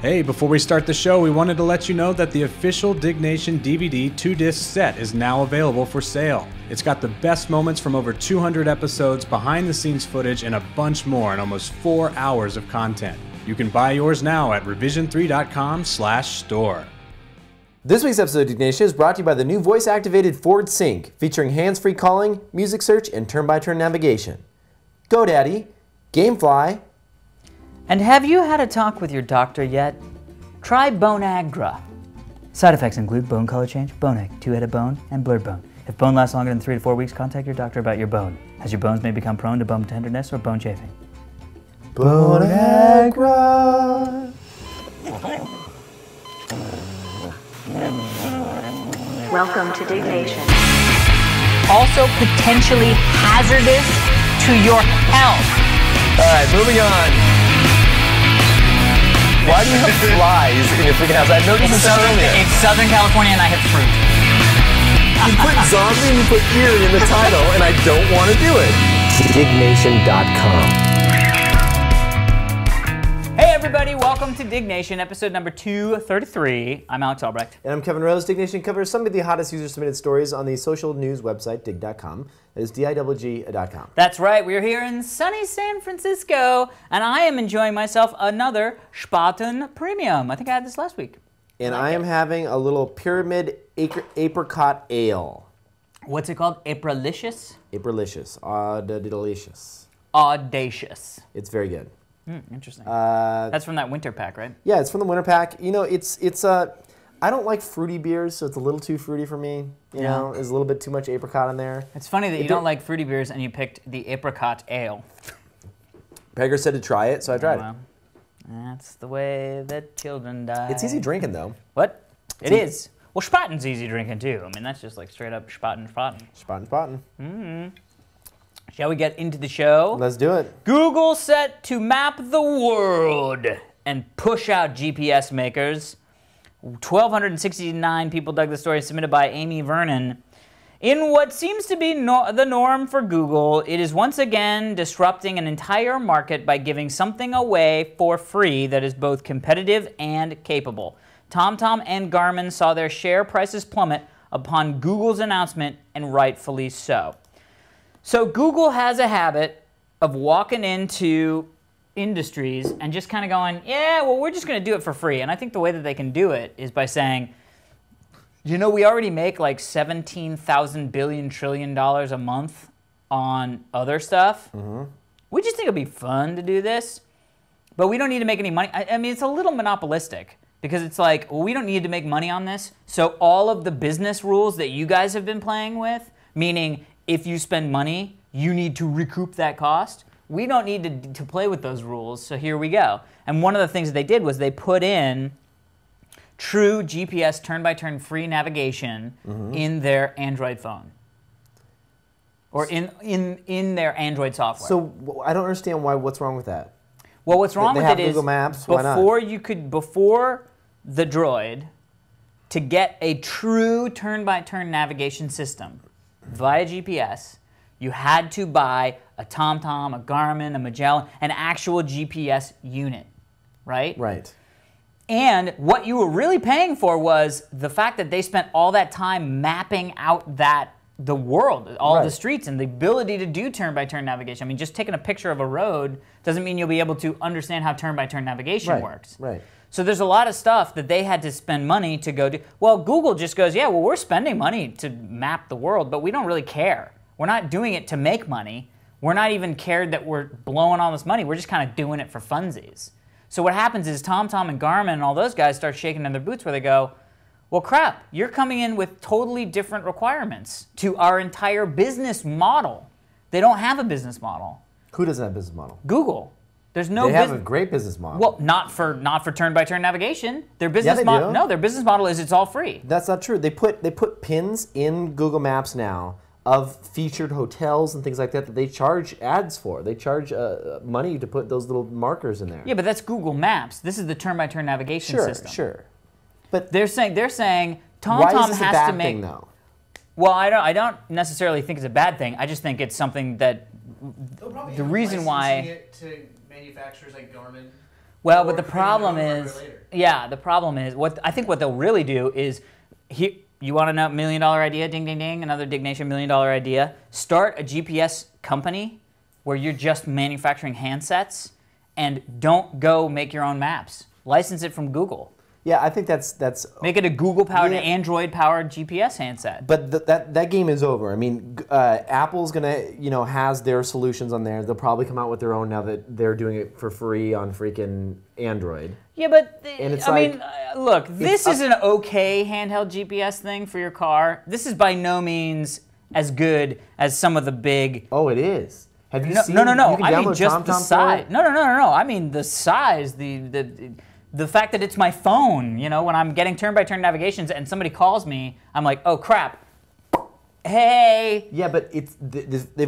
Hey, before we start the show, we wanted to let you know that the official Diggnation DVD 2-disc set is now available for sale. It's got the best moments from over 200 episodes, behind-the-scenes footage, and a bunch more, and almost 4 hours of content. You can buy yours now at revision3.com/store. This week's episode of Diggnation is brought to you by the new voice-activated Ford Sync, featuring hands-free calling, music search, and turn-by-turn navigation. GoDaddy, Gamefly. And have you had a talk with your doctor yet? Try Bonagra. Side effects include bone color change, bone ache, two-headed bone, and blurred bone. If bone lasts longer than 3 to 4 weeks, contact your doctor about your bone, as your bones may become prone to bone tenderness or bone chafing. Bonagra. Welcome to Diggnation. Also potentially hazardous to your health. All right, moving on. Why do you have flies in your freaking house? I noticed this earlier. It's Southern California and I have fruit. You put zombie and you put eerie in the title, and I don't want to do it. Diggnation.com. Hey everybody, welcome to Diggnation, episode number 233. I'm Alex Albrecht. And I'm Kevin Rose. Diggnation covers some of the hottest user-submitted stories on the social news website, dig.com. That is DIGG.com. That's right, we're here in sunny San Francisco, and I am enjoying myself another Spaten Premium. I think I had this last week. And I am having a little pyramid apricot ale. What's it called? Aprilicious? Aprilicious. Delicious. Audacious. It's very good. Interesting. That's from that winter pack, right? Yeah, it's from the winter pack. You know, it's I don't like fruity beers, so it's a little too fruity for me. You know, there's a little bit too much apricot in there. It's funny that you don't like fruity beers and you picked the apricot ale. Pegger said to try it, so I tried it. That's the way that children die. It's easy drinking, though. What? It is. Well, Spaten's easy drinking, too. I mean, that's just like straight up Spaten. Spaten. Shall we get into the show? Let's do it. Google set to map the world and push out GPS makers. 1,269 people dug the story, submitted by Amy Vernon. In what seems to be the norm for Google, it is once again disrupting an entire market by giving something away for free that is both competitive and capable. TomTom and Garmin saw their share prices plummet upon Google's announcement, and rightfully so. So Google has a habit of walking into industries and just kind of going, yeah, well, we're just going to do it for free. And I think the way that they can do it is by saying, you know, we already make like $17,000 billion trillion a month on other stuff. We just think it'd be fun to do this, but we don't need to make any money. I mean, it's a little monopolistic because it's like, well, we don't need to make money on this. So all of the business rules that you guys have been playing with, meaning if you spend money, you need to recoup that cost. We don't need to play with those rules, so here we go. And one of the things that they did was they put in true GPS turn-by-turn free navigation in their Android phone. Or in their Android software. So I don't understand what's wrong with that. Well, what's wrong with it is Google Maps, why not? Before the Droid, to get a true turn-by-turn navigation system via GPS, you had to buy a TomTom, a Garmin, a Magellan, an actual GPS unit, right? Right. And what you were really paying for was the fact that they spent all that time mapping out the world, all the streets, and the ability to do turn-by-turn navigation. I mean, just taking a picture of a road doesn't mean you'll be able to understand how turn-by-turn navigation works. Right. So there's a lot of stuff that they had to spend money to go do. Well, Google just goes, yeah, well, we're spending money to map the world, but we don't really care. We're not doing it to make money. We're not even cared that we're blowing all this money. We're just kind of doing it for funsies. So what happens is TomTom and Garmin and all those guys start shaking in their boots where they go, well, crap, you're coming in with totally different requirements to our entire business model. They don't have a business model. Who doesn't have a business model? Google. There's no. They have a great business model. Well, not for turn-by-turn navigation. Their business model. No, their business model is it's all free. That's not true. They put pins in Google Maps now of featured hotels and things like that they charge ads for. They charge money to put those little markers in there. Yeah, but that's Google Maps. This is the turn-by-turn navigation system. Sure. But they're saying TomTom why is this has a bad to make. Thing, though? Well, I don't necessarily think it's a bad thing. I just think it's something that the reason why. It to manufacturers like Garmin. Well, but the problem is, the problem is I think what they'll really do is, you want to know $1 million idea? Ding, ding, ding. Another Diggnation $1 million idea. Start a GPS company where you're just manufacturing handsets, and don't go make your own maps. License it from Google. Yeah, I think that's make it a Google-powered, Android-powered GPS handset. But that game is over. I mean, Apple's gonna has their solutions on there. They'll probably come out with their own now that they're doing it for free on freaking Android. Yeah, but I mean, look, this is an okay handheld GPS thing for your car. This is by no means as good as some of the big. Oh, it is. Have you seen? No. You can I mean download just the TomTom size. No. I mean the size, the fact that it's my phone, when I'm getting turn-by-turn navigations and somebody calls me, I'm like, oh crap, hey. Yeah, but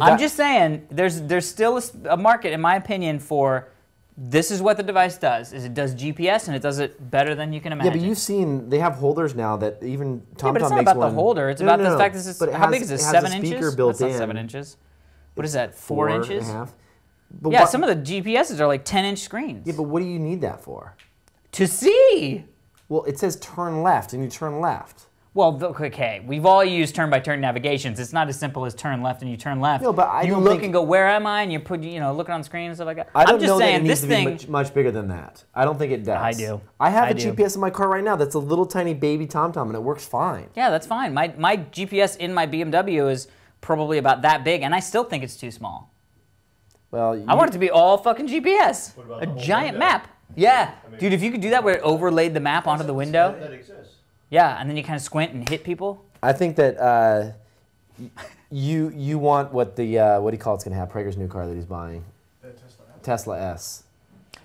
I'm just saying, there's still a market, in my opinion, for this is what the device does. Is it does GPS and it does it better than you can imagine. Yeah, but you've seen they have holders now that even TomTom makes one. But it's not about the holder. It's about the fact that this is how big is this? 7 inches? Speaker built That's in. not 7 inches. What is that? 4 inches? 4.5. But yeah, some of the GPSs are like 10-inch screens. Yeah, but what do you need that for? To see. Well, it says turn left, and you turn left. Well, okay, we've all used turn-by-turn navigations. It's not as simple as turn left and you turn left. No, but you look and go, where am I? And you put, looking on screen and stuff like that. I'm just saying, this thing needs to be much bigger than that. I don't think it does. I do. I have a GPS in my car right now that's a little tiny baby TomTom, and it works fine. Yeah, that's fine. My GPS in my BMW is probably about that big, and I still think it's too small. Well, I want it to be all fucking GPS. A giant map. Yeah, dude, if you could do that where it overlaid the map onto the window. That exists. Yeah, and then you kind of squint and hit people. I think that you want what the what do you call it's going to have? Prager's new car that he's buying. The Tesla S.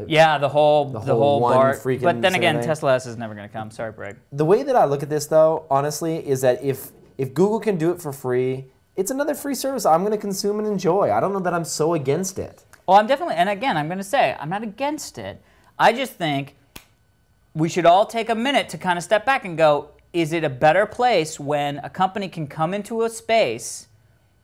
Yeah, the whole one bar. freaking But then again, thing. Tesla S is never going to come. Sorry, Bragg. The way that I look at this, though, honestly, is that if Google can do it for free, it's another free service I'm going to consume and enjoy. I don't know that I'm so against it. Well, I'm definitely, and again, I'm going to say, I'm not against it. I just think we should all take a minute to kind of step back and go, is it a better place when a company can come into a space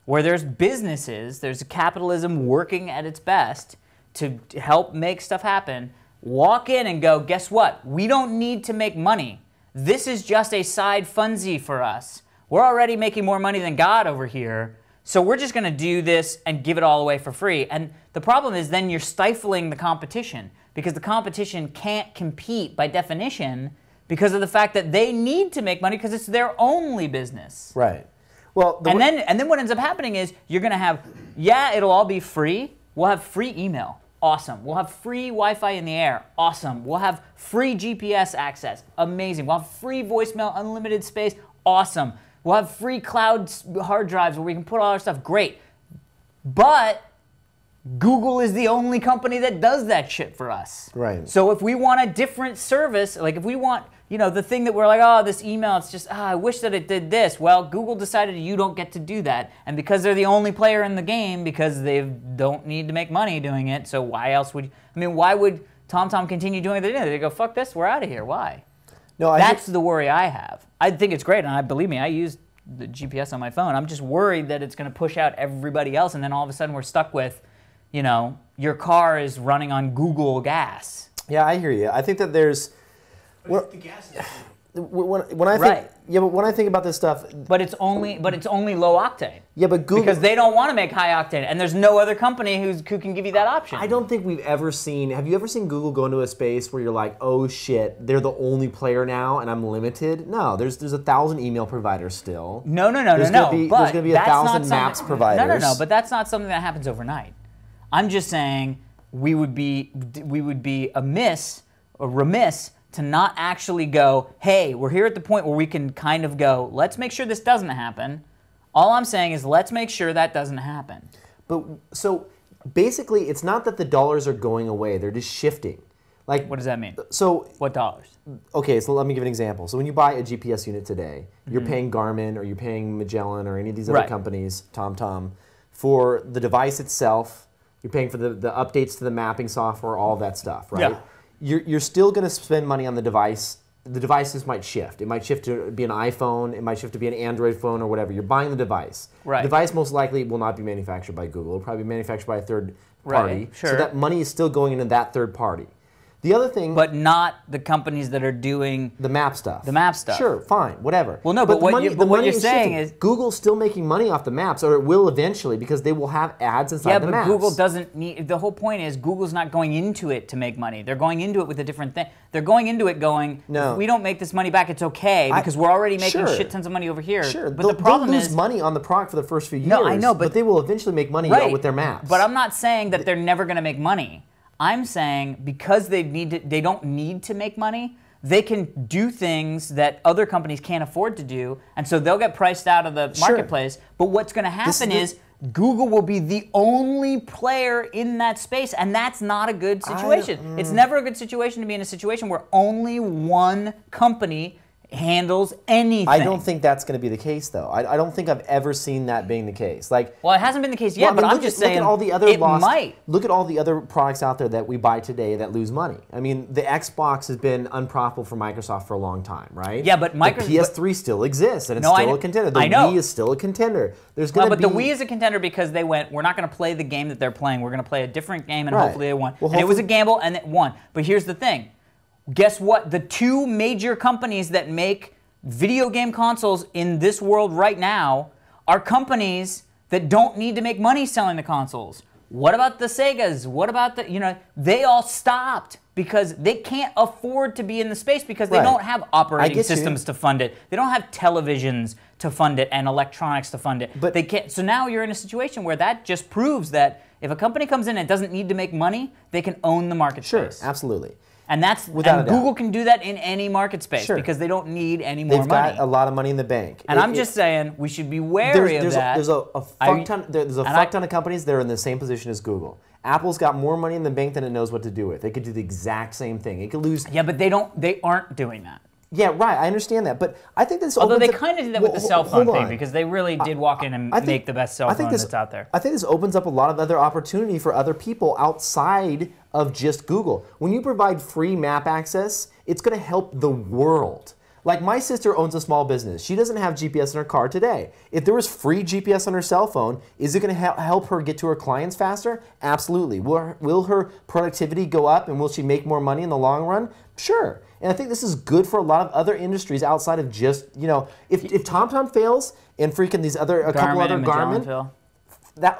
where there's businesses, there's capitalism working at its best to help make stuff happen, walk in and go, guess what? We don't need to make money. This is just a side funsy for us. We're already making more money than God over here, so we're just going to do this and give it all away for free. And the problem is then you're stifling the competition because the competition can't compete by definition because of the fact that they need to make money because it's their only business. Right. Well, and then what ends up happening is you're going to have, it'll all be free. We'll have free email. Awesome. We'll have free Wi-Fi in the air. Awesome. We'll have free GPS access. Amazing. We'll have free voicemail, unlimited space. Awesome. We'll have free cloud hard drives where we can put all our stuff. Great. But Google is the only company that does that shit for us. Right. So if we want a different service, like if we want, the thing that we're like, oh, this email, it's just, I wish that it did this. Well, Google decided you don't get to do that. And because they're the only player in the game, because they don't need to make money doing it, so why else would, why would TomTom continue doing it? They go, fuck this, we're out of here. Why? No, That's the worry I have. I think it's great, and believe me, I use the GPS on my phone. I'm just worried that it's going to push out everybody else, and then all of a sudden we're stuck with, your car is running on Google gas. Yeah, I hear you. I think that there's... But the gas is when I think, Right. Yeah, but when I think about this stuff... But it's only low octane. Yeah, but Google... Because they don't want to make high octane, and there's no other company who can give you that option. I don't think we've ever seen... Have you ever seen Google go into a space where you're like, oh shit, they're the only player now and I'm limited? No, there's 1,000 email providers still. No. There's going to be 1,000 maps providers. No, but that's not something that happens overnight. I'm just saying we would be remiss to not actually go, hey, we're here at the point where we can kind of go, let's make sure this doesn't happen. All I'm saying is let's make sure that doesn't happen. But so basically, it's not that the dollars are going away; they're just shifting. Like, What does that mean? So What dollars? okay, so let me give an example. So when you buy a GPS unit today, you're paying Garmin or you're paying Magellan or any of these other Right. companies, TomTom, for the device itself. You're paying for the updates to the mapping software, all of that stuff, right? Yeah. You're still going to spend money on the device the devices might shift. It might shift to be an iPhone. It might shift to be an Android phone or whatever. You're buying the device. Right. The device most likely will not be manufactured by Google. It'll probably be manufactured by a third party. Right, sure. So that money is still going into that third party. The other thing... But not the companies that are doing... The map stuff. The map stuff. Sure, fine, whatever. Well, no, but what you're saying is... Google's still making money off the maps, or it will eventually, because they will have ads inside the maps. Yeah, but Google doesn't need... The whole point is Google's not going into it to make money. They're going into it with a different thing. They're going into it going, no. If we don't make this money back, it's okay, because we're already making shit tons of money over here. Sure, but the problem they'll is... lose money on the product for the first few years, No, I know, but they will eventually make money with their maps. But I'm not saying that they're never going to make money. I'm saying because they don't need to make money, they can do things that other companies can't afford to do, and so they'll get priced out of the marketplace. But what's going to happen is Google will be the only player in that space, and that's not a good situation. It's never a good situation to be in a situation where only one company handles anything. I don't think that's going to be the case, though. I don't think I've ever seen that being the case. Like, well, it hasn't been the case yet, but I'm just saying look at all the other it might. Look at all the other products out there that we buy today that lose money. I mean, the Xbox has been unprofitable for Microsoft for a long time, right? Yeah, but the PS3 still exists, and it's still a contender. The Wii is still a contender. There's going to be... But the Wii is a contender because they went, we're not going to play the game that they're playing. We're going to play a different game, and hopefully they won. Well, and it was a gamble, and it won. But here's the thing. Guess what? The two major companies that make video game consoles in this world right now are companies that don't need to make money selling the consoles. What about the Segas? What about the, they all stopped because they can't afford to be in the space because they don't have operating systems to fund it. They don't have televisions to fund it and electronics to fund it. But they can't. So now you're in a situation where that just proves that if a company comes in and doesn't need to make money, they can own the market space. Sure, absolutely. And Google can do that in any market space because they don't need any more money. They've got a lot of money in the bank. And I'm just saying we should be wary of that. There's a fuck ton of companies that are in the same position as Google. Apple's got more money in the bank than it knows what to do with. They could do the exact same thing. It could lose. Yeah, but they aren't doing that. Yeah, right. I understand that, but I think this. Although they kind of did that with the cell phone thing because they really did walk in and make the best cell phone that's out there. I think this opens up a lot of other opportunity for other people outside of just Google. When you provide free map access, it's going to help the world. Like my sister owns a small business. She doesn't have GPS in her car today. If there was free GPS on her cell phone, is it going to help her get to her clients faster? Absolutely. Will her productivity go up and will she make more money in the long run? Sure. And I think this is good for a lot of other industries outside of just, if TomTom fails and freaking these other, a couple other Garmin,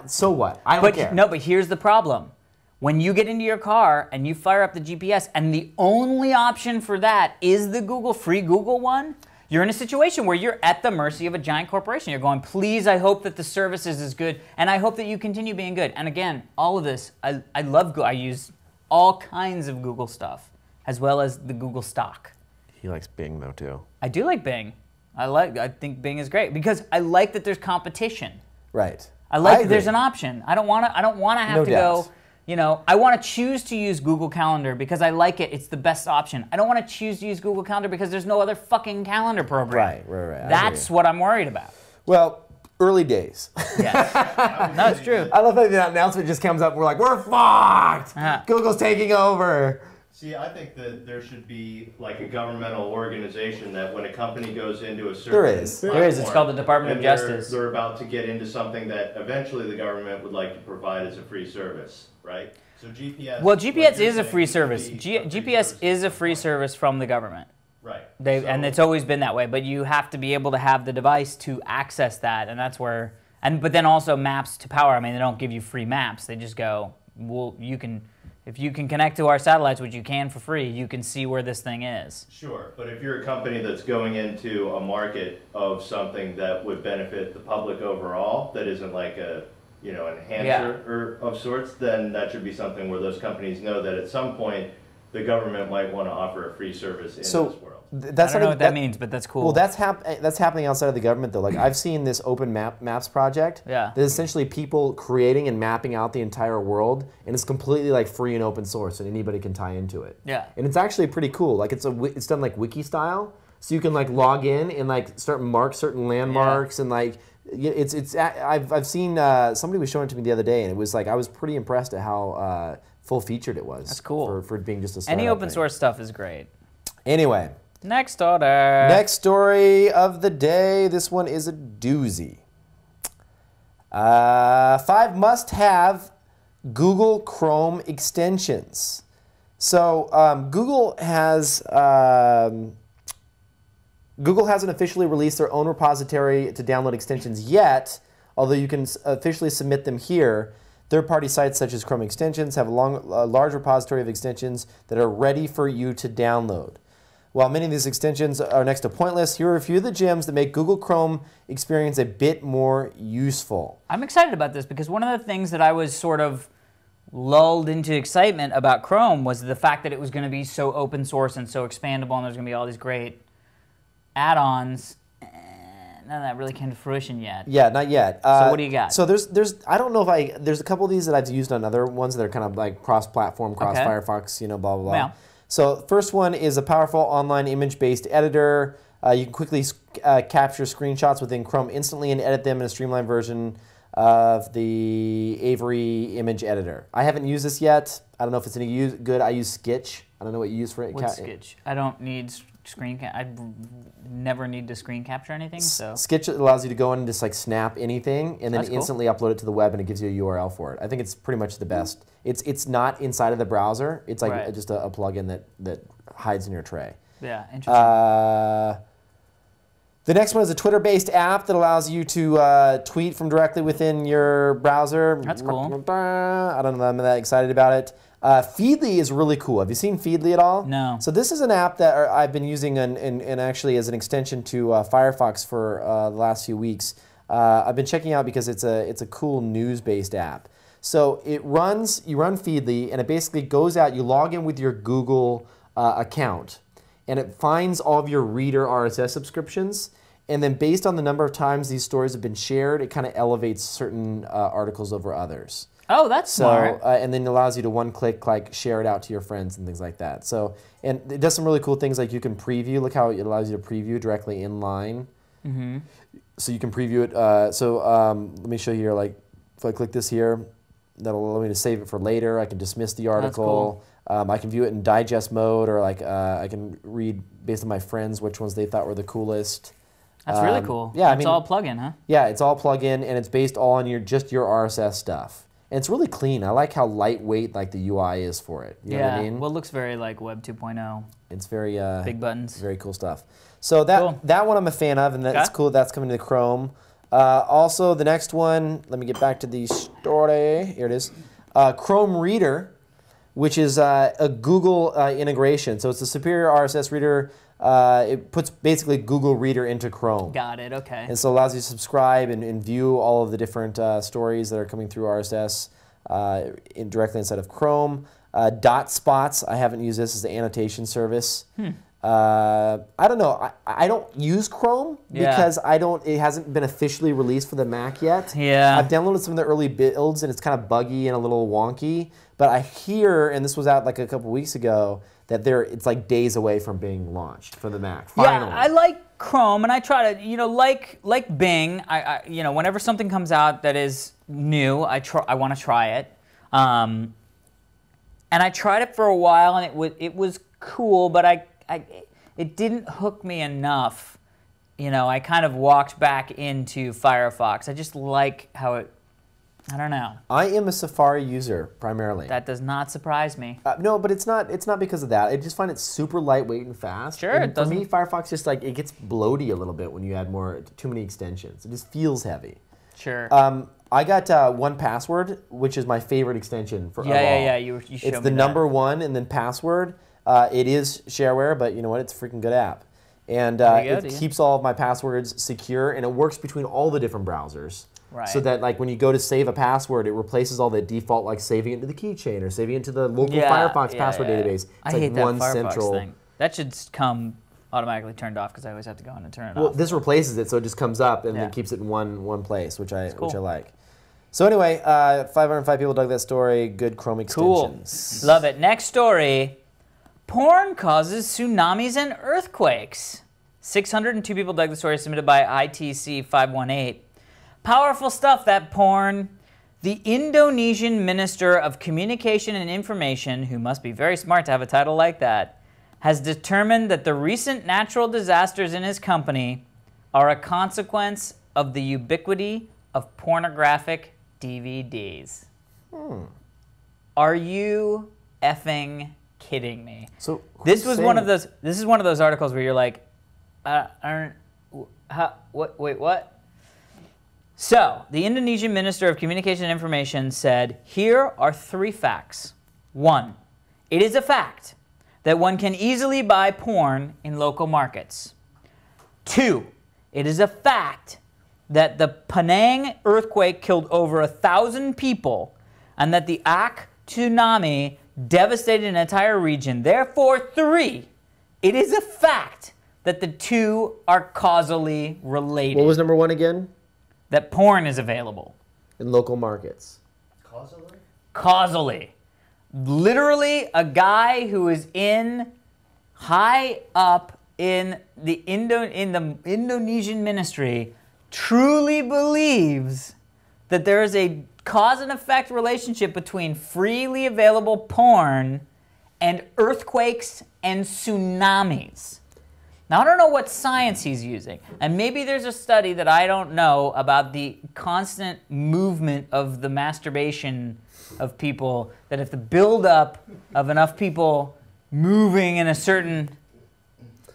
so what? I don't care. No, but here's the problem. When you get into your car and you fire up the GPS and the only option for that is the free Google one, you're in a situation where you're at the mercy of a giant corporation. You're going, please, I hope that the service is as good, and I hope that you continue being good. And again, all of this, I love Google. I use all kinds of Google stuff, as well as the Google stock. He likes Bing, though, too. I do like Bing. I think Bing is great because I like that there's competition. Right. I like that there's an option. I don't want to have to go... I want to choose to use Google Calendar because I like it. It's the best option. I don't want to choose to use Google Calendar because there's no other fucking calendar program. Right. That's what I'm worried about. Well, early days. Yes. No, it's true. I love that the announcement just comes up. We're like, we're fucked. Google's taking over. See, I think that there should be like a governmental organization that when a company goes into a certain There is. It's called the Department of Justice. They're about to get into something that eventually the government would like to provide as a free service, right? So GPS. Well, GPS is a free service. GPS is a free service from the government. Right. And it's always been that way. But you have to be able to have the device to access that, and that's where. But then also maps to power. I mean, they don't give you free maps. They just go, well, you can. If you can connect to our satellites, which you can for free, you can see where this thing is. Sure, but if you're a company that's going into a market of something that would benefit the public overall, that isn't like a enhancer of sorts, then that should be something where those companies know that at some point the government might want to offer a free service in this world. I don't know what that means, but that's cool. Well, that's happening outside of the government, though. Like I've seen this Open Maps project. Yeah. That's essentially people creating and mapping out the entire world, and it's completely like free and open source, and anybody can tie into it. Yeah. And it's actually pretty cool. Like it's done like wiki style, so you can like log in and like start mark certain landmarks and like I've seen somebody was showing it to me the other day, and it was like I was pretty impressed at how full featured it was. That's cool for being just a startup Any open thing. source stuff is great. Anyway. Next order. Next story of the day. This one is a doozy. 5 must-have Google Chrome extensions. So Google hasn't officially released their own repository to download extensions yet, although you can officially submit them here. Third-party sites such as Chrome Extensions have a large repository of extensions that are ready for you to download. While many of these extensions are next to pointless, here are a few of the gems that make Google Chrome experience a bit more useful. I'm excited about this because one of the things that I was sort of lulled into excitement about Chrome was the fact that it was going to be so open source and so expandable, and there's going to be all these great add-ons. None of that really came to fruition yet. Yeah, not yet. So what do you got? So there's I don't know if there's a couple of these that I've used on other ones that are kind of like cross-platform, cross-Firefox, blah, blah, blah. Yeah. So first one is a powerful online image-based editor. You can quickly capture screenshots within Chrome instantly and edit them in a streamlined version of the Avery image editor. I haven't used this yet. I don't know if it's any good. I use Sketch. I don't know what you use for it. What's Sketch? I don't need screen cap. I never need to screen capture anything. So Sketch allows you to go in and just like snap anything and then That's cool. instantly upload it to the web, and it gives you a URL for it. I think it's pretty much the best. It's not inside of the browser. It's like Right. just a plugin that hides in your tray. yeah, interesting. The next one is a Twitter-based app that allows you to tweet from directly within your browser. That's cool. I don't know. I'm that excited about it. Feedly is really cool. Have you seen Feedly at all? No. So this is an app that I've been using and actually as an extension to Firefox for the last few weeks. I've been checking out because it's a cool news-based app. So you run Feedly, and it basically goes out. You log in with your Google account, and it finds all of your reader RSS subscriptions. And then based on the number of times these stories have been shared, it kind of elevates certain articles over others. Oh, that's smart. And then it allows you to one-click like share it out to your friends and things like that. So, and it does some really cool things like you can preview. Look how it allows you to preview directly in line. Mm-hmm. So you can preview it. Let me show you here. Like if I click this here, that'll allow me to save it for later. I can dismiss the article. I can view it in digest mode, or like I can read based on my friends which ones they thought were the coolest. That's really cool. Yeah, it's all plug-in, huh? Yeah, it's all plug-in, and it's based all on just your RSS stuff. And it's really clean. I like how lightweight like the UI is for it. You know what I mean? Well, it looks very like Web 2.0. It's very Big buttons. very cool stuff. So that one I'm a fan of, and that's cool. That's coming to Chrome. Also, the next one. Let me get back to the story. Here it is. Chrome Reader, which is a Google integration. So it's a superior RSS reader. It puts basically Google Reader into Chrome. Got it, okay. And so it allows you to subscribe and view all of the different stories that are coming through RSS directly inside of Chrome. Dot Spots, I haven't used this as an annotation service. I don't know. I don't use Chrome because it hasn't been officially released for the Mac yet. Yeah. I've downloaded some of the early builds and it's kind of buggy and a little wonky. But I hear, and this was out like a couple weeks ago, that it's like days away from being launched for the Mac. Finally. Yeah, I like Chrome, and I try to, like Bing. I whenever something comes out that is new, I want to try it. And I tried it for a while, and it was cool, but it didn't hook me enough. I kind of walked back into Firefox. I just like how it. I don't know. I am a Safari user primarily. That does not surprise me. No, but it's not because of that. I just find it super lightweight and fast. Sure, and it doesn't. For me, Firefox just like it gets bloaty a little bit when you add too many extensions. It just feels heavy. Sure. I got 1Password, which is my favorite extension for Yeah. You showed me It's the that. number one and then password. It is shareware, but you know what? It's a freaking good app. And it keeps all of my passwords secure, and it works between all the different browsers. Right. So that like when you go to save a password, it replaces all the default like saving it into the keychain or saving it into the local Firefox password database. It's I like hate that one Firefox central thing. That should come automatically turned off because I always have to go in and turn it Well, off. this replaces it, so it just comes up and then keeps it in one place, which I like. So anyway, 505 people dug that story. Good Chrome extensions. Cool. Love it. Next story. Porn causes tsunamis and earthquakes. 602 people dug the story, submitted by ITC 518. Powerful stuff, that porn. The Indonesian Minister of Communication and Information, who must be very smart to have a title like that, has determined that the recent natural disasters in his company are a consequence of the ubiquity of pornographic DVDs. Are you effing kidding me? So This is one of those articles where you're like, wait, what? So, the Indonesian Minister of Communication and Information said, here are 3 facts. 1, it is a fact that one can easily buy porn in local markets. 2, it is a fact that the Penang earthquake killed over 1,000 people and that the tsunami devastated an entire region. Therefore, 3, it is a fact that the 2 are causally related. What was number 1 again? That porn is available. In local markets. Causally. Literally, a guy who is high up in the Indonesian ministry truly believes that there is a cause and effect relationship between freely available porn and earthquakes and tsunamis. Now, I don't know what science he's using, and maybe there's a study that I don't know about the constant movement of the masturbation of people, that if the buildup of enough people moving in a certain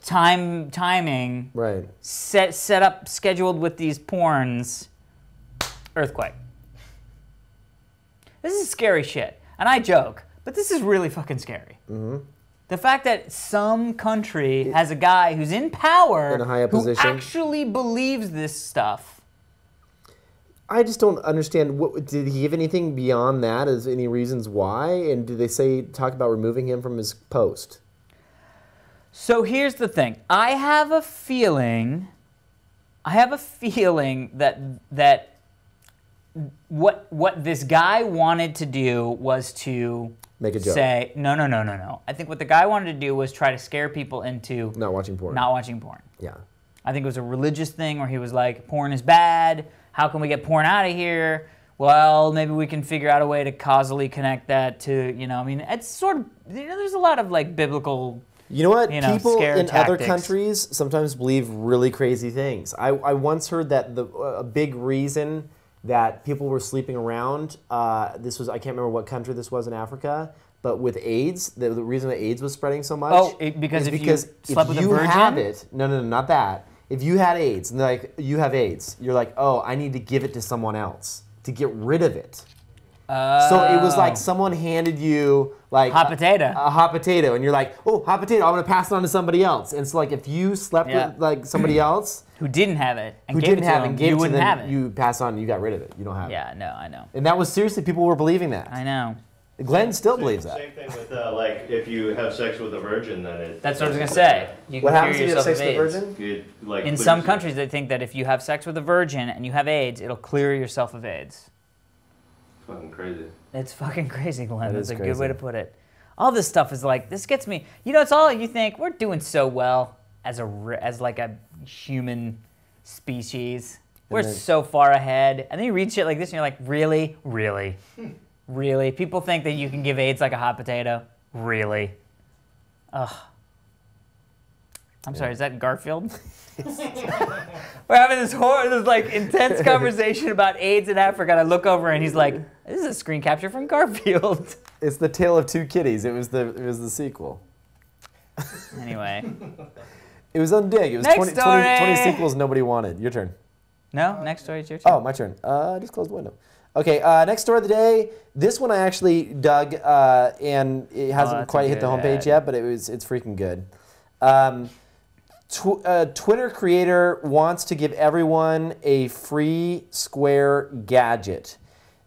timing, Right. set up, scheduled with these porns, earthquake. This is scary shit, and I joke, but this is really fucking scary. The fact that some country has a guy who's in power In a high who position. actually believes this stuff. I just don't understand. Did he give anything beyond that? Is any reasons why? And did they talk about removing him from his post? So here's the thing. I have a feeling that what this guy wanted to do was to Make a joke. say, no. I think what the guy wanted to do was try to scare people into Not watching porn. not watching porn. Yeah. I think it was a religious thing where he was like, porn is bad. How can we get porn out of here? Well, maybe we can figure out a way to causally connect that to, it's sort of, there's a lot of like biblical, You know what? People scare in other tactics. countries sometimes believe really crazy things. I once heard that a big reason that people were sleeping around, I can't remember what country this was in Africa, but with AIDS, the reason that AIDS was spreading so much. Because is if you slept with a virgin? have it, no, not that. If you had AIDS, and they're like, you have AIDS, you're like, oh, I need to give it to someone else to get rid of it. So it was like someone handed you like Hot potato. a hot potato, and you're like, oh, hot potato, I'm gonna pass it on to somebody else. And so like if you slept with like somebody else who didn't have it and who gave didn't it to have it him, and gave you it to wouldn't them, have it. you pass on, you got rid of it. You don't have it. Yeah, no, I know. And that was seriously, people were believing that. I know. Glenn still believes that. Same thing with like if you have sex with a virgin, then it. That's what I was going to say. You can What cure happens if you have yourself sex of with a AIDS. virgin? It, like, In clears some it. countries, they think that if you have sex with a virgin and you have AIDS, it'll clear yourself of AIDS. Fucking crazy. It's fucking crazy, Glenn. That That's is a good way crazy. to put it. All this stuff is like, this gets me. It's all you think. We're doing so well as like a human species. We're then- so far ahead. And then you read shit like this and you're like, really? Really? Really? People think that you can give AIDS like a hot potato? Really? Ugh. I'm sorry, is that Garfield? We're having this like intense conversation about AIDS in Africa, and I look over and he's like, "This is a screen capture from Garfield." It's the Tale of Two Kitties. It was the sequel. Anyway, It was on Dig. It was Next 20 story. sequels nobody wanted. Your turn. no. Next story is your turn. Oh, my turn. Just close the window. Okay, next story of the day. This one I actually dug, and it hasn't that's quite a hit the good homepage ad. yet, but it's freaking good. Twitter creator wants to give everyone a free Square gadget.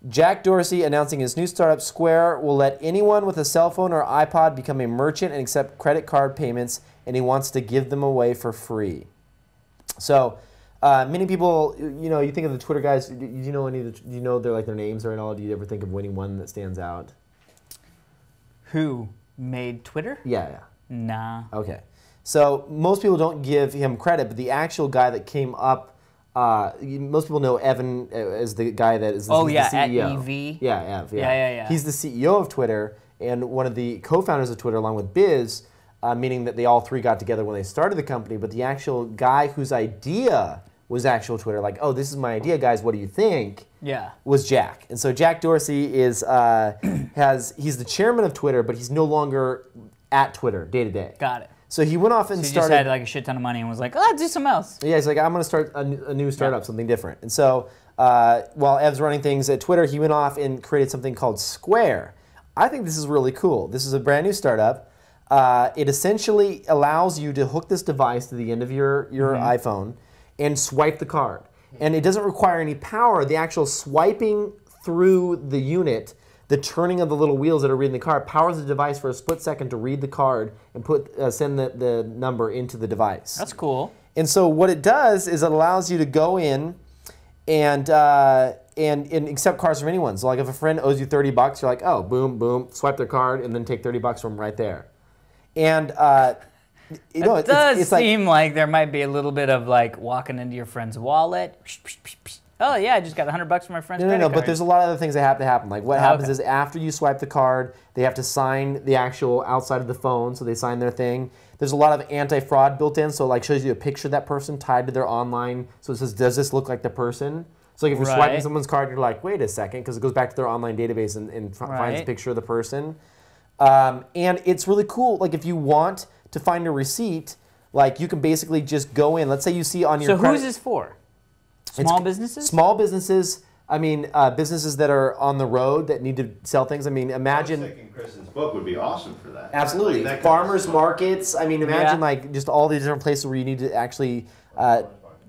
Jack Dorsey announcing his new startup Square will let anyone with a cell phone or iPod become a merchant and accept credit card payments, and he wants to give them away for free. So many people, you think of the Twitter guys. Do you know any? Do you know their names or at all? Do you ever think of winning one that stands out? Who made Twitter? Yeah. Nah. Okay. So most people don't give him credit, but the actual guy that came up, most people know Evan as the guy that is Oh, he's yeah, the at CEO. EV. Yeah, Ev. Yeah. He's the CEO of Twitter and one of the co-founders of Twitter, along with Biz. meaning that they all three got together when they started the company, but the actual guy whose idea was actual Twitter, like, oh, this is my idea, guys, what do you think? Yeah. Was Jack. And so Jack Dorsey is he's the chairman of Twitter, but he's no longer at Twitter day to day. Got it. So he went off and So he started. just had like a shit ton of money and was like, oh, do something else. Yeah, he's like, I'm going to start a new startup, something different. And so while Ev's running things at Twitter, he went off and created something called Square. I think this is really cool. This is a brand new startup. It essentially allows you to hook this device to the end of your iPhone and swipe the card. And it doesn't require any power. The actual swiping through the unit, the turning of the little wheels that are reading the card, powers the device for a split second to read the card and send the number into the device. That's cool. And so what it does is it allows you to go in and accept cards from anyone. So like if a friend owes you $30, you're like, oh, boom, boom, swipe their card and then take $30 from right there. And you know, It does it's seem like there might be a little bit of like walking into your friend's wallet. Oh yeah, I just got $100 from my friend's credit card. but there's a lot of other things that have to happen. Like what happens is after you swipe the card, they have to sign the actual outside of the phone, so they sign their thing. There's a lot of anti-fraud built in, so like shows you a picture of that person tied to their online. So it says, does this look like the person? So like if you're swiping someone's card, you're like, wait a second, because it goes back to their online database and finds a picture of the person. And it's really cool. Like if you want to find a receipt, like you can basically just go in. Let's say you see on your who's this for? Small businesses? Small businesses. I mean, businesses that are on the road that need to sell things. I mean, imagine. I was thinking Kristen's book would be awesome for that. Absolutely. Like that Farmers markets. I mean, imagine like just all these different places where you need to actually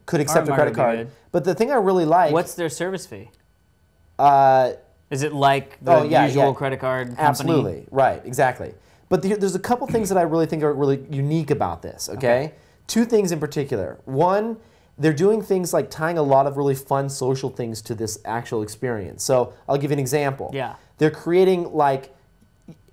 could accept a credit card. But the thing I really like. What's their service fee? Is it like the usual credit card company? Absolutely. Right. Exactly. But there's a couple things that I really think are really unique about this. Okay. Two things in particular. One, they're doing things like tying a lot of really fun social things to this actual experience. So I'll give you an example. Yeah. They're creating like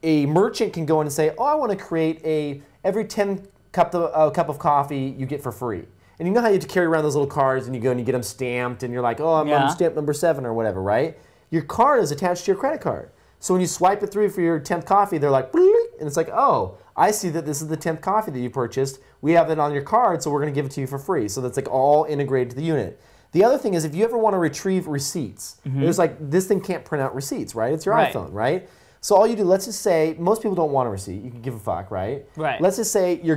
a merchant can go in and say, oh, I want to create every 10 cup of coffee you get for free. And you know how you have to carry around those little cards and you go and you get them stamped and you're like, oh, I'm on stamp number 7 or whatever, right? Your card is attached to your credit card. So when you swipe it through for your 10th coffee, they're like, and it's like, oh, I see that this is the 10th coffee that you purchased. We have it on your card, so we're going to give it to you for free. So that's like all integrated to the unit. The other thing is if you ever want to retrieve receipts, there's like, this thing can't print out receipts, right? It's your iPhone, right? So all you do, let's just say, most people don't want a receipt. You can give a fuck, right? Right. Let's just say you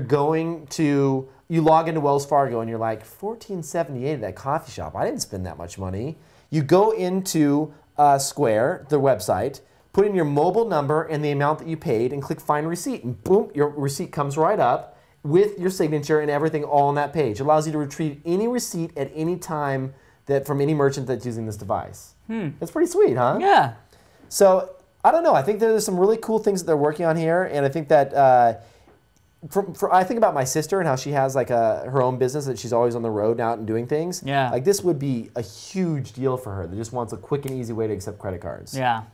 log into Wells Fargo and you're like, $14.78 at that coffee shop. I didn't spend that much money. You go into Square, their website, put in your mobile number and the amount that you paid and click Find Receipt. And boom, your receipt comes right up with your signature and everything all on that page. It allows you to retrieve any receipt at any time from any merchant that's using this device. That's pretty sweet, huh? Yeah. So, I don't know. I think there's some really cool things that they're working on here. And I think that, I think about my sister and how she has like her own business that she's always on the road out and doing things. Yeah. Like this would be a huge deal for her that just wants a quick and easy way to accept credit cards. Yeah.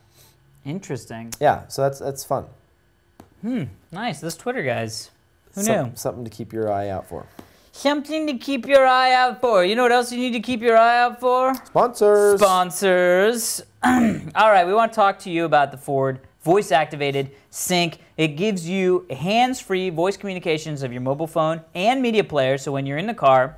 Interesting. Yeah, so that's fun. Nice. Those Twitter guys. Who knew? Something to keep your eye out for. Something to keep your eye out for. You know what else you need to keep your eye out for? Sponsors. Sponsors. All right, we want to talk to you about the Ford voice-activated Sync. It gives you hands-free voice communications of your mobile phone and media player, so when you're in the car,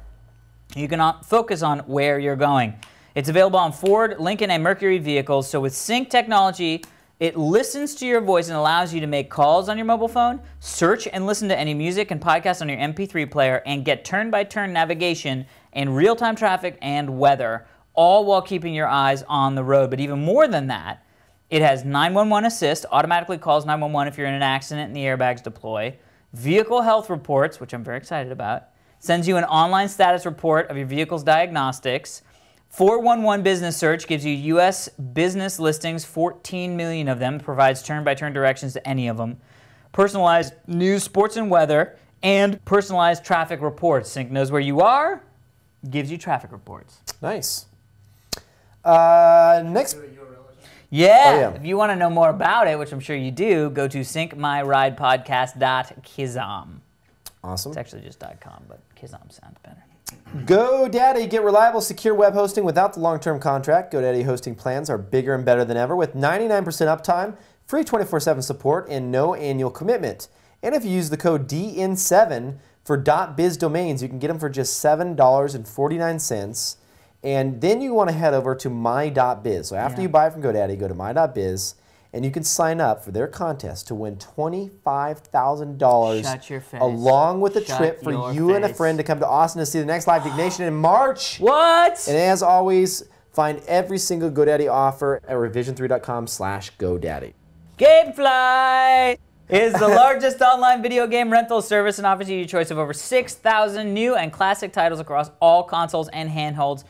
you can focus on where you're going. It's available on Ford, Lincoln, and Mercury vehicles, so with Sync technology, it listens to your voice and allows you to make calls on your mobile phone, search and listen to any music and podcasts on your MP3 player, and get turn-by-turn navigation and real-time traffic and weather, all while keeping your eyes on the road. But even more than that, it has 911 assist, automatically calls 911 if you're in an accident and the airbags deploy, vehicle health reports, which I'm very excited about, sends you an online status report of your vehicle's diagnostics. 411 Business Search gives you U.S. business listings, 14 million of them, provides turn-by-turn directions to any of them. Personalized news, sports, and weather, and personalized traffic reports. Sync knows where you are, gives you traffic reports. Nice. Next. Yeah, if you want to know more about it, which I'm sure you do, go to syncmyridepodcast.kizom. Awesome. It's actually just .com, but Kizom sounds better. GoDaddy. Get reliable, secure web hosting without the long-term contract. GoDaddy hosting plans are bigger and better than ever with 99% uptime, free 24/7 support, and no annual commitment. And if you use the code DN7 for .biz domains, you can get them for just $7.49. And then you want to head over to my.biz. So after you buy from GoDaddy, go to my.biz, and you can sign up for their contest to win $25,000 Shut your face. along with a Shut trip for your you and a face. friend to come to Austin to see the next live Diggnation in March. What? And as always, find every single GoDaddy offer at revision3.com/GoDaddy. Gamefly is the largest online video game rental service and offers you a choice of over 6,000 new and classic titles across all consoles and handhelds.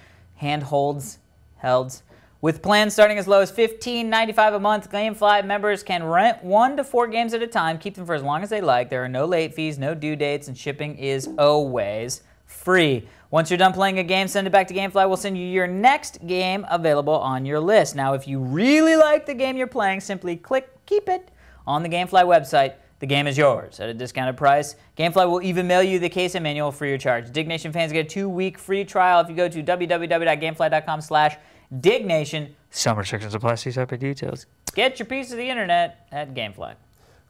With plans starting as low as $15.95 a month, Gamefly members can rent 1 to 4 games at a time, keep them for as long as they like. There are no late fees, no due dates, and shipping is always free. Once you're done playing a game, send it back to Gamefly. We'll send you your next game available on your list. Now, if you really like the game you're playing, simply click Keep It on the Gamefly website. The game is yours at a discounted price. Gamefly will even mail you the case and manual free of charge. Diggnation fans get a 2-week free trial if you go to www.gamefly.com/Diggnation. Some restrictions apply. See separate details. Get your piece of the internet at Gamefly.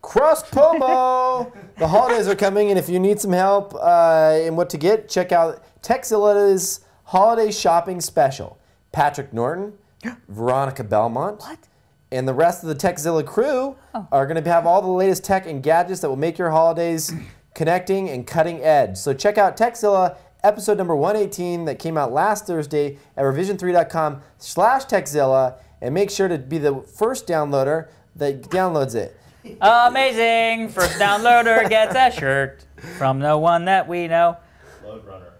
Cross promo! The holidays are coming, and if you need some help in what to get, check out Techzilla's holiday shopping special. Patrick Norton, Veronica Belmont, and the rest of the Techzilla crew are going to have all the latest tech and gadgets that will make your holidays connecting and cutting edge. So check out Techzilla episode number 118 that came out last Thursday at revision3.com/Techzilla, and make sure to be the first downloader that downloads it. Amazing! First downloader gets a shirt from the one that we know. Load runner.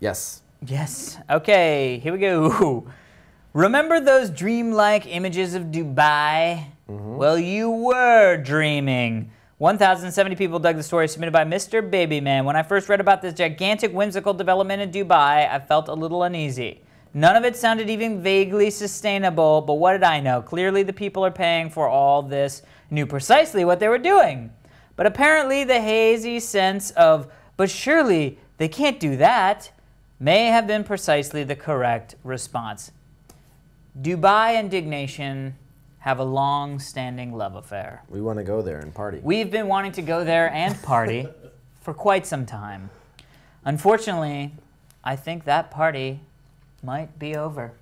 Yes. Yes. Okay, here we go. Remember those dreamlike images of Dubai? Well, you were dreaming. 1,070 people dug the story submitted by Mr. Babyman. When I first read about this gigantic whimsical development in Dubai, I felt a little uneasy. None of it sounded even vaguely sustainable, but what did I know? Clearly the people are paying for all this knew precisely what they were doing. But apparently the hazy sense of, but surely they can't do that, may have been precisely the correct response. Dubai and Diggnation have a long-standing love affair. We want to go there and party. We've been wanting to go there and party for quite some time. Unfortunately, I think that party might be over.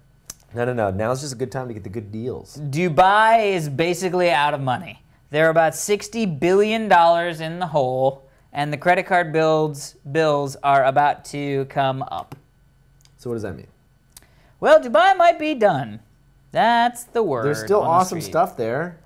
No. Now's just a good time to get the good deals. Dubai is basically out of money. They're about $60 billion in the hole, and the credit card bills are about to come up. So what does that mean? Well, Dubai might be done. That's the word. There's still on the awesome street. stuff there.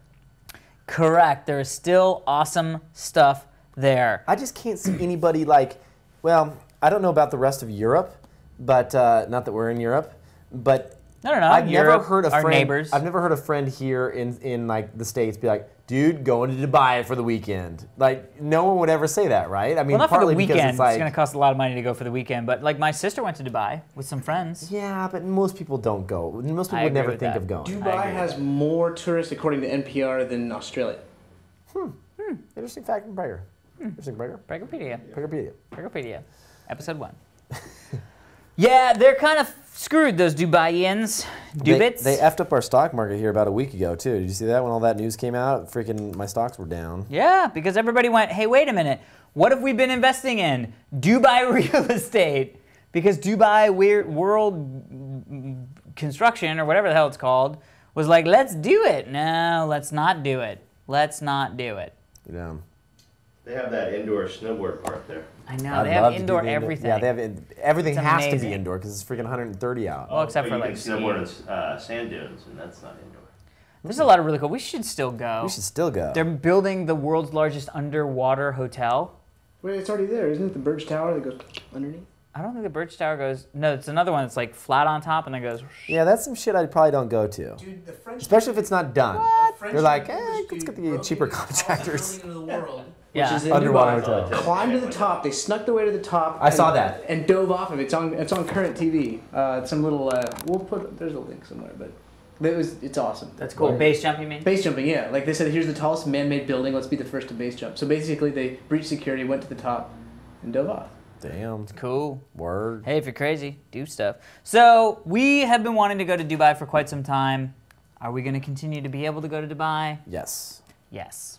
Correct. There is still awesome stuff there. I just can't see anybody like, well, I don't know about the rest of Europe, but not that we're in Europe, but No. I've Europe, never heard a our friend. neighbors. I've never heard a friend here in like the States be like, "Dude, going to Dubai for the weekend." Like no one would ever say that, right? I mean, Well, not for the partly because weekend. it's like, going to cost a lot of money to go for the weekend. But like my sister went to Dubai with some friends. yeah, but most people don't go. Most people I would agree never with think that. of going. Dubai has more tourists, according to NPR, than Australia. Interesting fact from Prager. Interesting Prager. Pragerpedia. Pragerpedia. Episode 1. Yeah, they're kind of screwed, those Dubaians. Dubits. They effed up our stock market here about a week ago too. Did you see that when all that news came out? Freaking, my stocks were down. Yeah, because everybody went, hey, wait a minute. What have we been investing in? Dubai real estate. Because Dubai World Construction, or whatever the hell it's called, was like, let's do it. No, let's not do it. Let's not do it. Yeah. They have that indoor snowboard park there. I know, I'd they have love to do indoor the everything. Yeah, they have everything It's has to amazing. be indoor because it's freaking 130 out. Well, except for But you like can snowboard in sand dunes, and that's not indoor. There's a lot of really cool. We should still go. We should still go. They're building the world's largest underwater hotel. Wait, it's already there. Isn't it the Burj Tower that goes underneath? I don't think the Burj Tower goes. No, it's another one that's like flat on top and then goes. Yeah, that's some shit I probably don't go to. Dude, the French Especially if it's not done. French They're like, industry let's get the broke cheaper into the tallest contractors. building in the world. Yeah. Which is in Underwater Dubai. hotel. Climbed to the top. They snuck their way to the top. I saw that. And dove off of it. It's on current TV. Some little. We'll put. There's a link somewhere, but it's awesome. That's cool. Base jump, you mean? Base jumping, yeah. Like they said, here's the tallest man-made building. Let's be the first to base jump. So basically, they breached security, went to the top, and dove off. Damn. Cool. Word. Hey, if you're crazy, do stuff. So we have been wanting to go to Dubai for quite some time. Are we going to continue to be able to go to Dubai? Yes. Yes.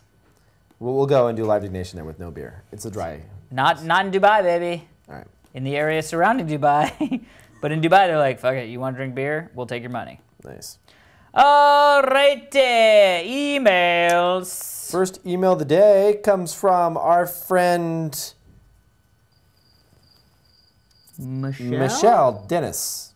We'll go and do live Diggnation there with no beer. It's a dry. Not in Dubai, baby. All right. In the area surrounding Dubai. But in Dubai, they're like, fuck it, you want to drink beer? We'll take your money. Nice. All right, emails. First email of the day comes from our friend Michelle Dennis.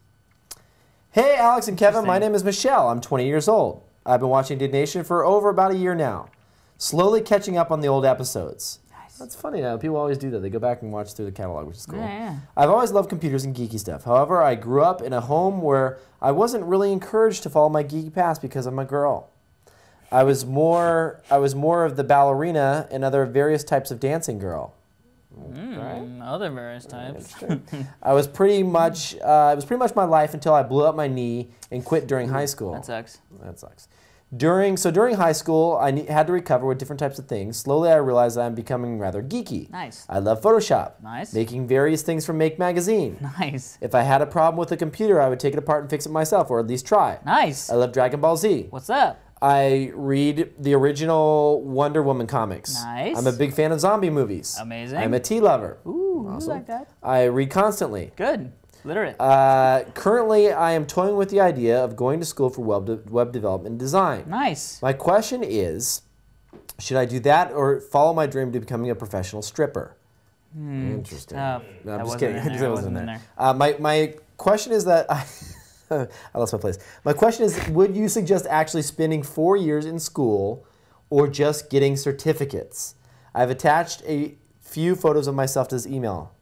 Hey, Alex and Kevin, my name is Michelle. I'm 20 years old. I've been watching Diggnation for over about a year now, slowly catching up on the old episodes. Nice. That's funny now. People always do that. They go back and watch through the catalog, which is cool. Yeah. I've always loved computers and geeky stuff. However, I grew up in a home where I wasn't really encouraged to follow my geeky past because I'm a girl. I was more of the ballerina and other various types of dancing girl. Other various types. I was pretty much it was pretty much my life until I blew up my knee and quit during high school. That sucks. That sucks. During high school, I had to recover with different types of things. Slowly, I realized I'm becoming rather geeky. Nice. I love Photoshop. Nice. Making various things from Make Magazine. Nice. If I had a problem with a computer, I would take it apart and fix it myself, or at least try. Nice. I love Dragon Ball Z. What's up? I read the original Wonder Woman comics. Nice. I'm a big fan of zombie movies. Amazing. I'm a tea lover. Ooh, Awesome. I like that. I read constantly. Good. Literate. Currently, I am toying with the idea of going to school for web development and design. Nice. My question is, should I do that or follow my dream to becoming a professional stripper? Interesting. Tough. No, I'm That just wasn't kidding. in there. That wasn't in there. My question is that I lost my place. My question is, would you suggest actually spending 4 years in school or just getting certificates? I've attached a few photos of myself to this email.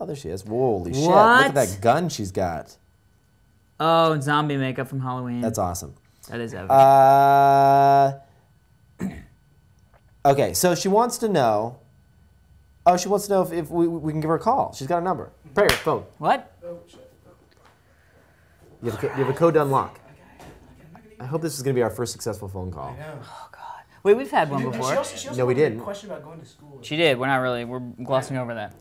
Oh, there she is. Holy shit. Look at that gun she's got. Oh, zombie makeup from Halloween. That's awesome. That is epic. Okay, so she wants to know. Oh, she wants to know if we can give her a call. She's got a number. Prayer, phone. What? You have a code to unlock. I hope this is going to be our first successful phone call. Oh, God. Wait, we've had one before. No, we didn't. Question about going to school. She did. We're not really. We're glossing over that.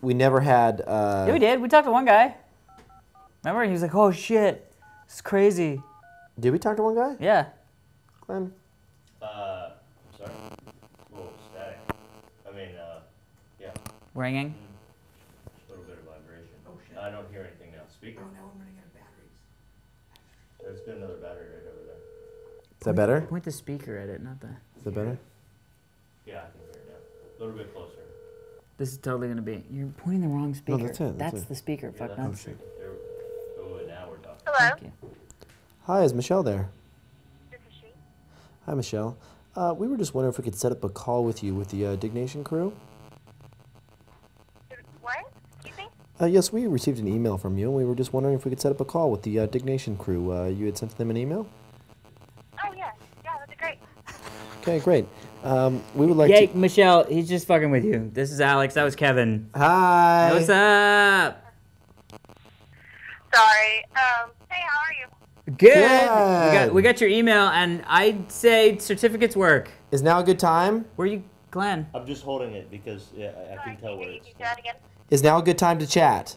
We never had. Yeah, we did. We talked to one guy. Remember? He was like, oh, shit. It's crazy. Did we talk to one guy? Yeah. Glenn? Sorry. A little static. I mean, yeah. Ringing. A little bit of vibration. Oh, shit. I don't hear anything now. Speaker. Oh, now I'm running out of batteries. There's been another battery right over there. Is that better? Point the speaker at it, not the... Is that better? Yeah, I can hear it now. A little bit closer. This is totally going to be... You're pointing the wrong speaker. No, that's it. That's the speaker. Fuck Yeah, no. that's there. Oh, and now we're talking. Hello, Thank you. Hi, is Michelle there? this is she. Hi, Michelle. We were just wondering if we could set up a call with you with the Diggnation crew. What? Excuse me? Yes, we received an email from you, and we were just wondering if we could set up a call with the Diggnation crew. You had sent them an email? Oh, yes. Yeah, that'd be great. Okay, great. We would like Yay, to... Michelle, he's just fucking with you. This is Alex. That was Kevin. Hi! What's up? Sorry. Hey, how are you? Good. We got your email, and I'd say certificates work. Is now a good time? Where you, Glenn? I'm just holding it because yeah, I Sorry, can tell where can you it's. do that again? Is now a good time to chat?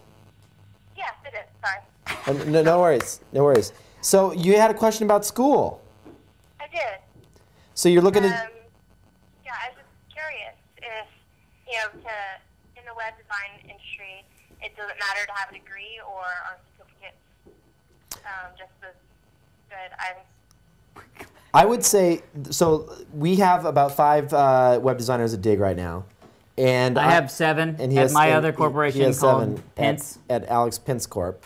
Yes, it is. Sorry. No worries. No worries. So you had a question about school. I did. So you're looking at... Yeah, I was just curious if, in the web design industry, it doesn't matter to have a degree or are certificates just as good. I would say, so we have about 5 web designers at Dig right now. And I have 7 and he at has, my and other he corporation has called 7 Pence. at Alex Pence Corp.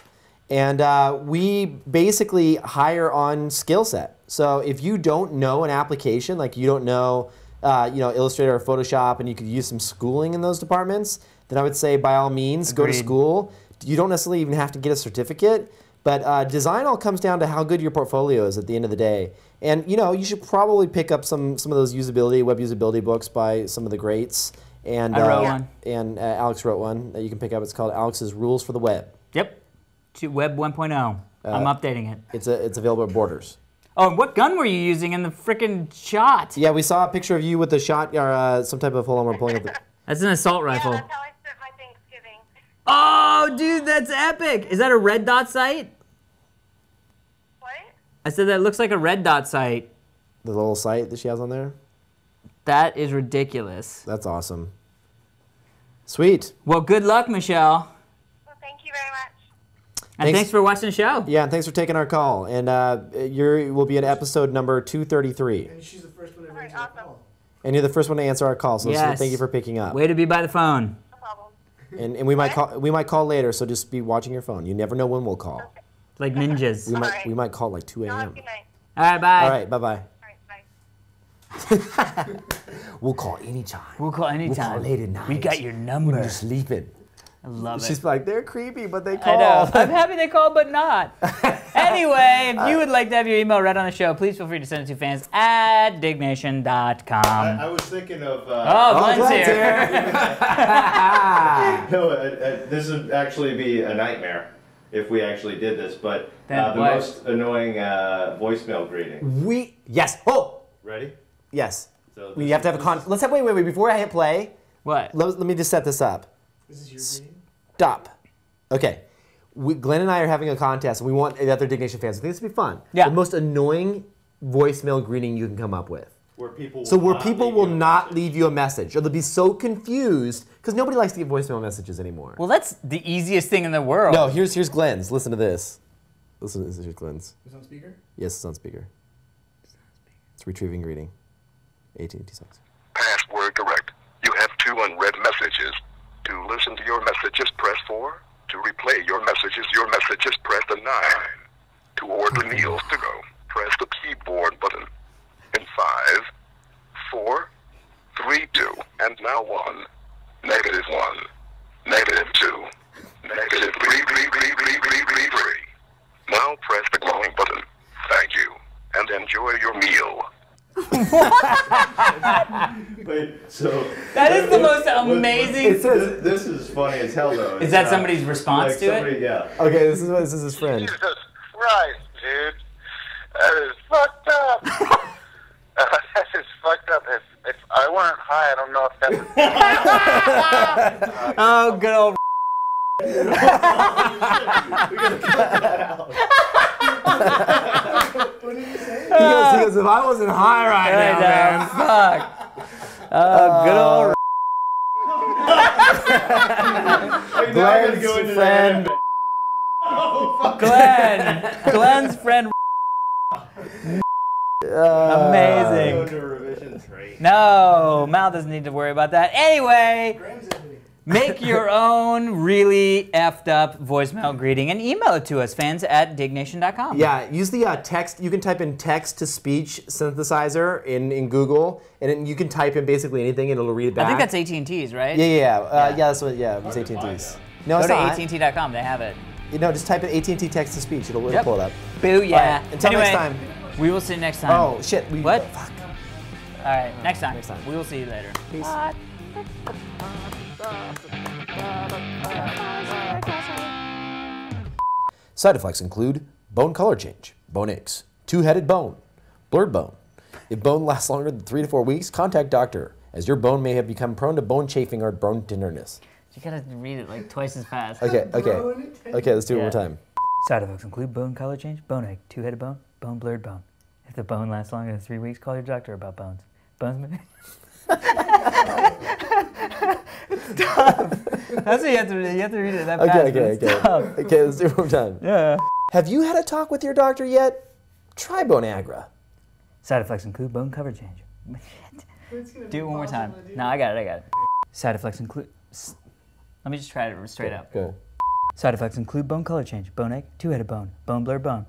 And we basically hire on skill set. So if you don't know an application, like you don't know, Illustrator or Photoshop, and you could use some schooling in those departments, then I would say by all means go to Agreed. school. You don't necessarily even have to get a certificate, but design all comes down to how good your portfolio is at the end of the day. And you should probably pick up some of those web usability books by some of the greats. And I wrote one. And Alex wrote one that you can pick up. It's called Alex's Rules for the Web. Yep. To Web 1.0. I'm updating it. It's available at Borders. Oh, and what gun were you using in the frickin' shot? Yeah, we saw a picture of you with the shot or some type of. Hold on, we're pulling up the. That's an assault rifle. Yeah, that's how I spent my Thanksgiving. Oh, dude, that's epic. Is that a red dot sight? What? I said that looks like a red dot sight. The little site that she has on there. That is ridiculous. That's awesome. Sweet. Well, good luck, Michelle. Well, thank you very much. And thanks for watching the show. Yeah, and thanks for taking our call. And will be at episode number 233. And she's the first one to All right, answer the awesome. call. And you're the first one to answer our call, so Yes. thank you for picking up. Way to be by the phone. No problem. And we might call later, so just be watching your phone. You never know when we'll call. Okay. Like ninjas. We might call like 2 Y'all have a a.m. good night. All right, bye. All right, bye-bye. All right, bye. We'll call anytime. We'll call anytime. We'll call late at night. We got your number. When you're sleeping. I love it. She's like, they're creepy, but they I call. know. I'm happy they called, but not. Anyway, if you would like to have your email read on the show, please feel free to send it to fans@diggnation.com. I was thinking of. Glenn's here. No, this would actually be a nightmare if we actually did this, but Then the what? most annoying voicemail greeting. Yes. Oh, Ready? yes. So We have to have a let's have, wait, before I hit play, What? let me just set this up. This is your greeting? Stop. Okay. Glenn and I are having a contest, and we want the other Diggnation fans. I think this would be fun. Yeah. The most annoying voicemail greeting you can come up with. Where people Will not leave you a message, or they'll be so confused because nobody likes to get voicemail messages anymore. Well, that's the easiest thing in the world. No, here's Glenn's. Listen to this. Listen, this is Glenn's. Is it on speaker? Yes, it's on speaker. It's retrieving greeting. AT&T sucks. Password correct. You have 2 unread messages. To listen to your messages, press 4. To replay your messages, press the 9. To order meals to go, press the keyboard button. In 5, 4, 3, 2, and now 1. -1, -2, -3. Now press the glowing button. Thank you, and enjoy your meal. Wait, so That is the most amazing. This is funny as hell, though. Is that somebody's response to it? Yeah. Okay, this is his friend. Jesus Christ, dude. That is fucked up. That is fucked up. If I weren't high, I don't know if that would... Oh, good old. He goes, if I wasn't high right now, man. Fuck. Oh, good old. Glenn's friend. Glenn's friend. Amazing. Go to revision 3. No, Mal doesn't need to worry about that. Anyway, make your own really effed up voicemail greeting and email it to us, fans@diggnation.com. Yeah, use the text. You can type in text-to-speech synthesizer in Google, and then you can type in basically anything, and it'll read it back. I think that's AT&T's, right? Yeah. That's what. Yeah, it's AT&T's. No, Go it's to not. AT&T.com, they have it. No, just type in AT&T text-to-speech. It'll pull it up. Booyah. All right, until Anyway, next time. We will see you next time. Oh shit. What? Fuck. All right, next time. Next time. We will see you later. Peace. Side effects include bone color change, bone aches, two-headed bone, blurred bone. If bone lasts longer than 3 to 4 weeks, contact doctor, as your bone may have become prone to bone chafing or bone tenderness. You gotta read it like twice as fast. Okay, let's do it one more time. Side effects include bone color change, bone ache, two-headed bone, bone blurred bone. If the bone lasts longer than 3 weeks, call your doctor about bones. Bones. Stop. That's what you have to read. You have to read it that fast. Okay, let's do it one more time. Yeah. Have you had a talk with your doctor yet? Try Bonagra. Side effects include bone cover change. Do it one more time. No, I got it. Side effects include. Let me just try it straight up. Go. Side effects include bone color change, bone ache, two-headed bone, bone blurred bone.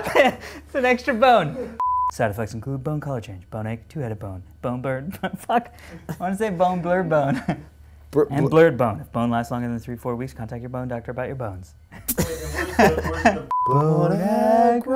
It's an extra bone. Side effects include bone color change, bone ache, two-headed bone, bone blurred. Fuck. I want to say bone blurred bone. And blurred bone. If bone lasts longer than 3 to 4 weeks, contact your bone doctor about your bones. Where's the Bonagra.